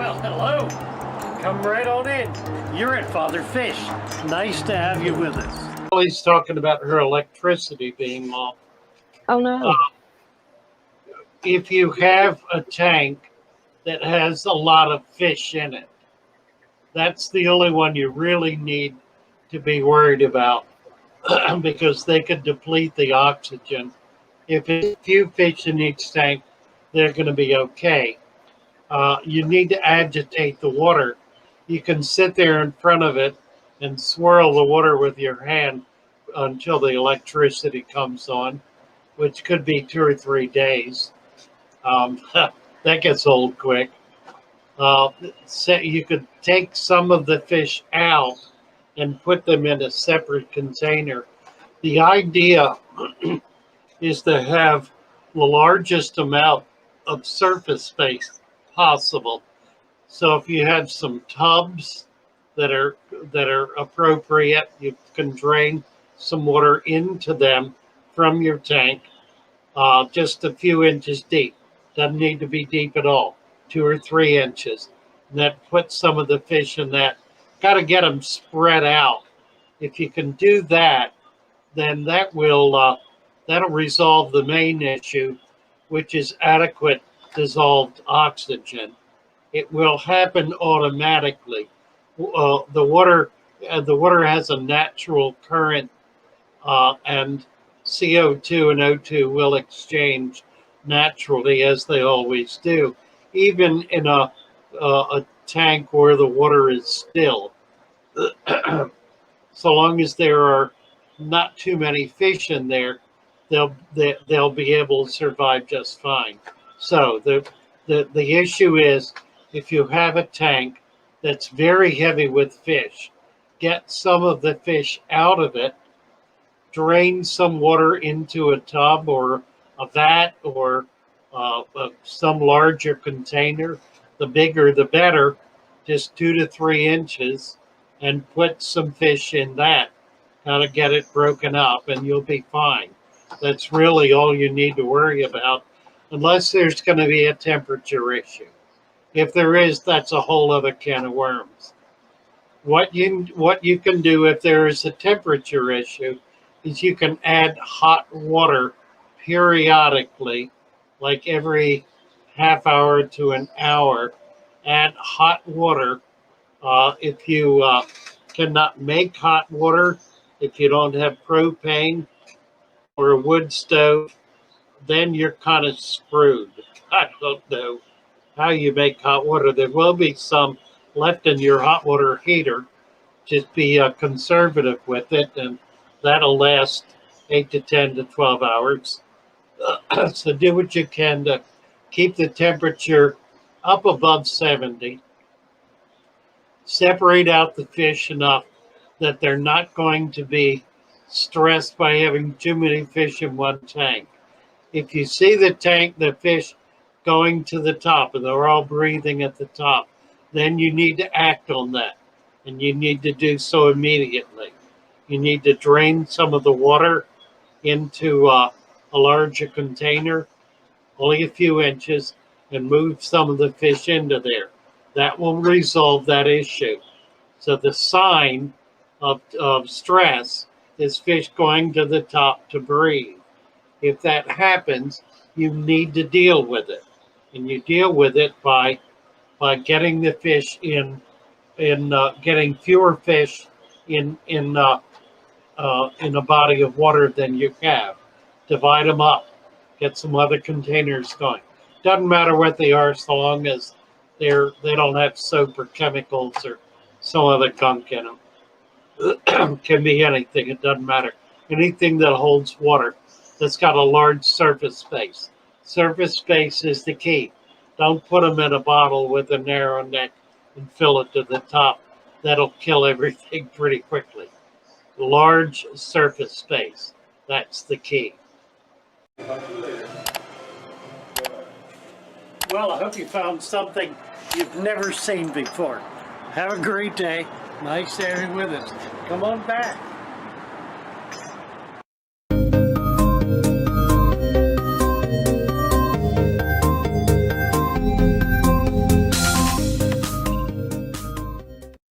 Well, hello. Come right on in. You're at Father Fish. Nice to have you with us. Ellie's talking about her electricity being off. Oh no. If you have a tank that has a lot of fish in it, that's the only one you really need to be worried about because they could deplete the oxygen. If it's a few fish in each tank, they're going to be okay. You need to agitate the water. You can sit there in front of it and swirl the water with your hand until the electricity comes on, which could be 2 or 3 days. That gets old quick. So you could take some of the fish out and put them in a separate container. The idea is to have the largest amount of surface space possible. So if you have some tubs that are appropriate, you can drain some water into them from your tank, just a few inches deep. Doesn't need to be deep at all, 2 or 3 inches. And that puts some of the fish in that. Got to get them spread out. If you can do that, then that'll resolve the main issue, which is adequate dissolved oxygen. It will happen automatically. The water has a natural current, and CO2 and O2 will exchange naturally as they always do, even in a tank where the water is still. So long as there are not too many fish in there, they'll be able to survive just fine. So the issue is, if you have a tank that's very heavy with fish, get some of the fish out of it, drain some water into a tub or a vat or some larger container. The bigger the better, just 2 to 3 inches, and put some fish in that. Kind of get it broken up and you'll be fine. That's really all you need to worry about, unless there's going to be a temperature issue. If there is, that's a whole other can of worms. What you can do if there is a temperature issue is you can add hot water periodically, like every half hour to an hour. Add hot water. If you cannot make hot water, if you don't have propane or a wood stove, then you're kind of screwed. I don't know how you make hot water. There will be some left in your hot water heater. Just be conservative with it, and that'll last 8 to 10 to 12 hours. So do what you can to keep the temperature up above 70. Separate out the fish enough that they're not going to be stressed by having too many fish in one tank. If you see the fish going to the top and they're all breathing at the top, then you need to act on that. And you need to do so immediately. You need to drain some of the water into a larger container, only a few inches, and move some of the fish into there. That will resolve that issue. So the sign of stress is fish going to the top to breathe. If that happens, you need to deal with it. And you deal with it by getting the fish in getting fewer fish in a body of water than you have. Divide them up. Get some other containers going. Doesn't matter what they are, so long as they don't have soap or chemicals or some other gunk in them. Can be anything. It doesn't matter. Anything that holds water that's got a large surface space. Surface space is the key. Don't put them in a bottle with a narrow neck and fill it to the top. That'll kill everything pretty quickly. Large surface space. That's the key. Well, I hope you found something you've never seen before. Have a great day. Nice having you with us. Come on back.